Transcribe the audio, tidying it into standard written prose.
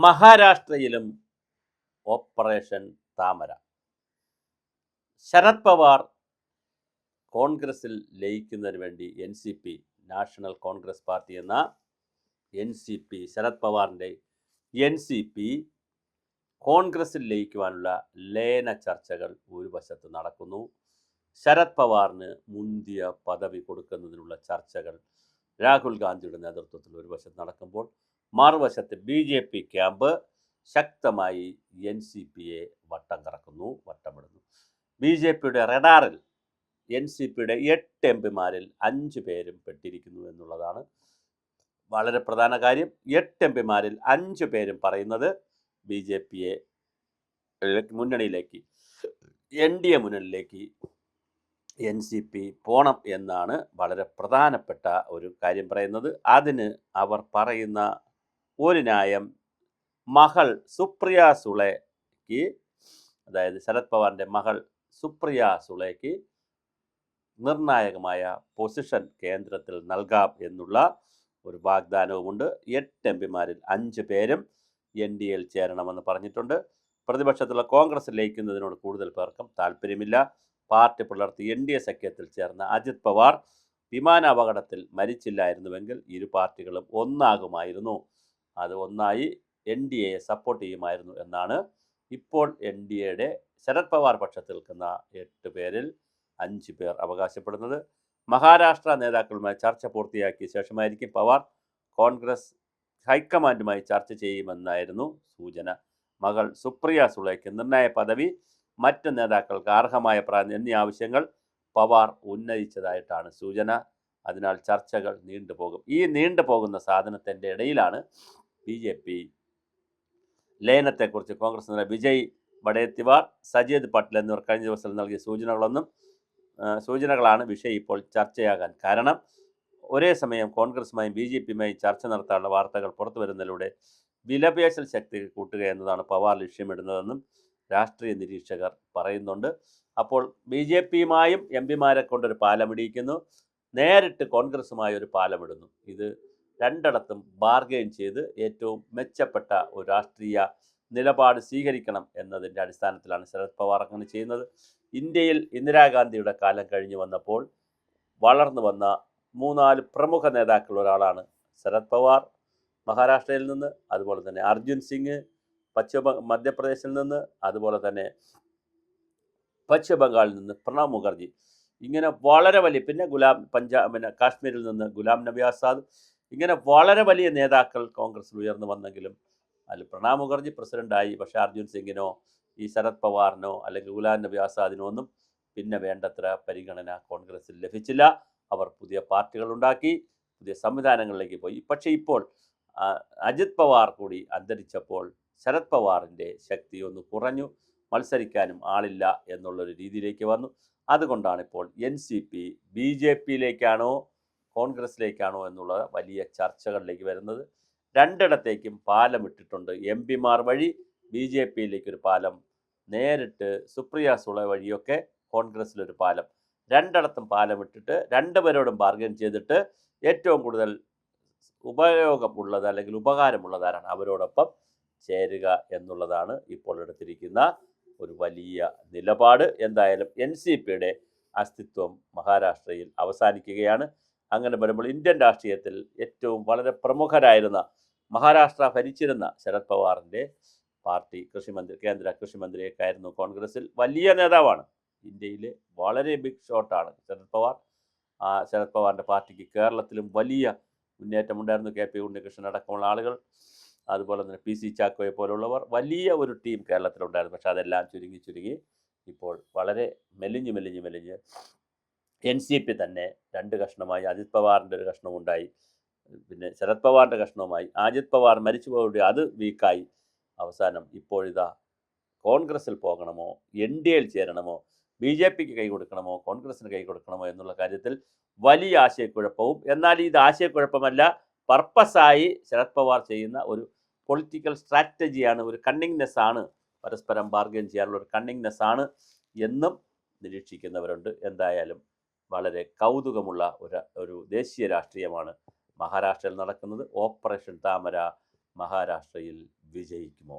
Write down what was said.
മഹാരാഷ്ട്രയിലും ഓപ്പറേഷൻ താമര. ശരത് പവാർ കോൺഗ്രസിൽ ലയിക്കുന്നതിന് വേണ്ടി NCP, നാഷണൽ കോൺഗ്രസ് പാർട്ടി എന്ന NCP, ശരത് പവാറിൻ്റെ NCP കോൺഗ്രസിൽ ലയിക്കുവാനുള്ള ലയന ചർച്ചകൾ ഒരു വശത്ത് നടക്കുന്നു. ശരത് പവാറിന് മുന്തിയ പദവി കൊടുക്കുന്നതിനുള്ള ചർച്ചകൾ രാഹുൽ ഗാന്ധിയുടെ നേതൃത്വത്തിൽ ഒരു വശത്ത് നടക്കുമ്പോൾ, മറുവശത്ത് BJP ക്യാമ്പ് ശക്തമായി NCPയെ വട്ടമിടുന്നു. BJPയുടെ റഡാറിൽ NCPയുടെ 8 MP-മാരിൽ 5 പേരും പെട്ടിരിക്കുന്നു എന്നുള്ളതാണ് വളരെ പ്രധാന കാര്യം. 8 MP-മാരിൽ 5 പേരും പറയുന്നത് BJPയെ മുന്നണിയിലേക്ക്, NDA മുന്നണിയിലേക്ക് NCP പോണം എന്നാണ് വളരെ പ്രധാനപ്പെട്ട ഒരു കാര്യം പറയുന്നത്. അതിന് അവർ പറയുന്ന ഒരു ന്യായം, മകൾ സുപ്രിയ സുളെക്ക്, അതായത് ശരത് പവാറിൻ്റെ മകൾ സുപ്രിയ സുളെക്ക് നിർണായകമായ പൊസിഷൻ കേന്ദ്രത്തിൽ നൽകാം എന്നുള്ള ഒരു വാഗ്ദാനവുമുണ്ട്. 8 MP-മാരിൽ 5 പേരും NDAയിൽ ചേരണമെന്ന് പറഞ്ഞിട്ടുണ്ട്. പ്രതിപക്ഷത്തുള്ള കോൺഗ്രസ് ലയിക്കുന്നതിനോട് കൂടുതൽ പേർക്കും താല്പര്യമില്ല. പാർട്ടി പുലർത്തി NDA സഖ്യത്തിൽ ചേർന്ന അജിത് പവാർ വിമാനാപകടത്തിൽ മരിച്ചില്ലായിരുന്നുവെങ്കിൽ ഇരു പാർട്ടികളും ഒന്നാകുമായിരുന്നു. അത് ഒന്നായി NDAയെ സപ്പോർട്ട് ചെയ്യുമായിരുന്നു എന്നാണ് ഇപ്പോൾ NDAയുടെ ശരത് പവാർ പക്ഷത്തിൽ നിൽക്കുന്ന 8 പേരിൽ 5 പേർ അവകാശപ്പെടുന്നത്. മഹാരാഷ്ട്ര നേതാക്കളുമായി ചർച്ച പൂർത്തിയാക്കിയ ശേഷമായിരിക്കും പവാർ കോൺഗ്രസ് ഹൈക്കമാൻഡുമായി ചർച്ച ചെയ്യുമെന്നായിരുന്നു സൂചന. മകൾ സുപ്രിയ സുളെക്ക് നിർണായക പദവി, മറ്റ് നേതാക്കൾക്ക് അർഹമായ പ്രാതിനിധ്യം എന്നീ ആവശ്യങ്ങൾ പവാർ ഉന്നയിച്ചതായിട്ടാണ് സൂചന. അതിനാൽ ചർച്ചകൾ നീണ്ടുപോകും. ഈ നീണ്ടുപോകുന്ന സാധനത്തിൻ്റെ ഇടയിലാണ് BJP ലയനത്തെക്കുറിച്ച് കോൺഗ്രസ് നേതാവ് വിജയ് വഡേത്തിവാർ, സജീദ് പട്ടേൽ എന്നിവർ കഴിഞ്ഞ ദിവസം നൽകിയ സൂചനകളാണ് വിഷയം ഇപ്പോൾ ചർച്ചയാകാൻ കാരണം. ഒരേ സമയം കോൺഗ്രസുമായും BJPയുമായും ചർച്ച നടത്താനുള്ള വാർത്തകൾ പുറത്തു വരുന്നതിലൂടെ വിലപേശൽ ശക്തി കൂട്ടുക എന്നതാണ് പവാർ ലക്ഷ്യമിടുന്നതെന്നും രാഷ്ട്രീയ നിരീക്ഷകർ പറയുന്നുണ്ട്. അപ്പോൾ BJPയുമായും MP-മാരെ കൊണ്ടൊരു പാലമിടിയിക്കുന്നു, നേരിട്ട് കോൺഗ്രസുമായി ഒരു പാലമിടുന്നു. ഇത് രണ്ടിടത്തും ബാർഗെയിൻ ചെയ്ത് ഏറ്റവും മെച്ചപ്പെട്ട ഒരു രാഷ്ട്രീയ നിലപാട് സ്വീകരിക്കണം എന്നതിൻ്റെ അടിസ്ഥാനത്തിലാണ് ശരത് പവാർ അങ്ങനെ ചെയ്യുന്നത്. ഇന്ത്യയിൽ ഇന്ദിരാഗാന്ധിയുടെ കാലം കഴിഞ്ഞു വന്നപ്പോൾ വളർന്നു വന്ന 3-4 പ്രമുഖ നേതാക്കളിൽ ഒരാളാണ് ശരത് പവാർ. മഹാരാഷ്ട്രയിൽ നിന്ന്, അതുപോലെ തന്നെ അർജുൻ സിംഗ് മധ്യപ്രദേശിൽ നിന്ന്, അതുപോലെ തന്നെ പശ്ചിമ ബംഗാളിൽ നിന്ന് പ്രണബ് മുഖർജി, ഇങ്ങനെ വളരെ വലിയ, പിന്നെ കാശ്മീരിൽ നിന്ന് ഗുലാം നബി ആസാദ്, ഇങ്ങനെ വളരെ വലിയ നേതാക്കൾ കോൺഗ്രസിൽ ഉയർന്നു വന്നെങ്കിലും അതിൽ പ്രണബ് മുഖർജി പ്രസിഡൻ്റായി. പക്ഷേ അർജുൻ സിംഗിനോ ഈ ശരത് പവാറിനോ അല്ലെങ്കിൽ ഗുലാം നബി ആസാദിനോ ഒന്നും പിന്നെ വേണ്ടത്ര പരിഗണന കോൺഗ്രസിൽ ലഭിച്ചില്ല. അവർ പുതിയ പാർട്ടികൾ ഉണ്ടാക്കി, പുതിയ സംവിധാനങ്ങളിലേക്ക് പോയി. പക്ഷേ ഇപ്പോൾ അജിത് പവാർ കൂടി അന്തരിച്ചപ്പോൾ ശരത് പവാറിൻ്റെ ശക്തി ഒന്ന് കുറഞ്ഞു, മത്സരിക്കാനും ആളില്ല എന്നുള്ളൊരു രീതിയിലേക്ക് വന്നു. അതുകൊണ്ടാണ് ഇപ്പോൾ NCP BJPയിലേക്കാണോ കോൺഗ്രസിലേക്കാണോ എന്നുള്ള വലിയ ചർച്ചകളിലേക്ക് വരുന്നത്. രണ്ടിടത്തേക്കും പാലമിട്ടിട്ടുണ്ട്. MP-മാർ വഴി BJPയിലേക്കൊരു പാലം, നേരിട്ട് സുപ്രിയ സുളെ വഴിയൊക്കെ കോൺഗ്രസ്സിലൊരു പാലം. രണ്ടിടത്തും പാലമിട്ടിട്ട് രണ്ടുപേരോടും ബാർഗൻ ചെയ്തിട്ട് ഏറ്റവും കൂടുതൽ ഉപയോഗമുള്ളത് അല്ലെങ്കിൽ ഉപകാരമുള്ളതാരാണ് അവരോടൊപ്പം ചേരുക എന്നുള്ളതാണ് ഇപ്പോൾ എടുത്തിരിക്കുന്ന ഒരു വലിയ നിലപാട്. എന്തായാലും NCPയുടെ അസ്തിത്വം മഹാരാഷ്ട്രയിൽ അവസാനിക്കുകയാണ്. അങ്ങനെ വരുമ്പോൾ ഇന്ത്യൻ രാഷ്ട്രീയത്തിൽ ഏറ്റവും വളരെ പ്രമുഖരായിരുന്ന, മഹാരാഷ്ട്ര ഭരിച്ചിരുന്ന ശരത് പവാറിൻ്റെ പാർട്ടി കേന്ദ്ര കൃഷിമന്ത്രിയൊക്കെ ആയിരുന്നു കോൺഗ്രസിൽ. വലിയ നേതാവാണ്, ഇന്ത്യയിലെ വളരെ ബിഗ് ഷോട്ടാണ് ശരത് പവാർ. ശരത് പവാറിൻ്റെ പാർട്ടിക്ക് കേരളത്തിലും വലിയ മുന്നേറ്റമുണ്ടായിരുന്നു. KP ഉണ്ണികൃഷ്ണൻ അടക്കമുള്ള ആളുകൾ, അതുപോലെ തന്നെ PC ചാക്കോയെ പോലുള്ളവർ, വലിയ ഒരു ടീം കേരളത്തിലുണ്ടായിരുന്നു. പക്ഷേ അതെല്ലാം ചുരുങ്ങി ഇപ്പോൾ വളരെ മെലിഞ്ഞ് NCP തന്നെ 2 കഷ്ണമായി. അജിത് പവാറിൻ്റെ ഒരു കഷ്ണമുണ്ടായി, പിന്നെ ശരത് പവാറിൻ്റെ കഷ്ണവുമായി. അജിത് പവാർ മരിച്ചു പോയി, അത് വീക്കായി. അവസാനം ഇപ്പോഴിതാ കോൺഗ്രസിൽ പോകണമോ, NDAയിൽ ചേരണമോ, BJPക്ക് കൈ കൊടുക്കണമോ, കോൺഗ്രസിന് കൈ കൊടുക്കണമോ എന്നുള്ള കാര്യത്തിൽ വലിയ ആശയക്കുഴപ്പവും. എന്നാൽ ഇത് ആശയക്കുഴപ്പമല്ല, പർപ്പസായി ശരത് പവാർ ചെയ്യുന്ന ഒരു പൊളിറ്റിക്കൽ സ്ട്രാറ്റജിയാണ്, ഒരു കണ്ണിങ്നെസ് ആണ്, പരസ്പരം ബാർഗെയിൻ ചെയ്യാനുള്ള ഒരു കണ്ണിങ്നെസ് ആണ് എന്നും നിരീക്ഷിക്കുന്നവരുണ്ട്. എന്തായാലും വളരെ കൗതുകമുള്ള ഒരു ദേശീയ രാഷ്ട്രീയമാണ് മഹാരാഷ്ട്രയിൽ നടക്കുന്നത്. ഓപ്പറേഷൻ താമര മഹാരാഷ്ട്രയിൽ വിജയിക്കുമോ?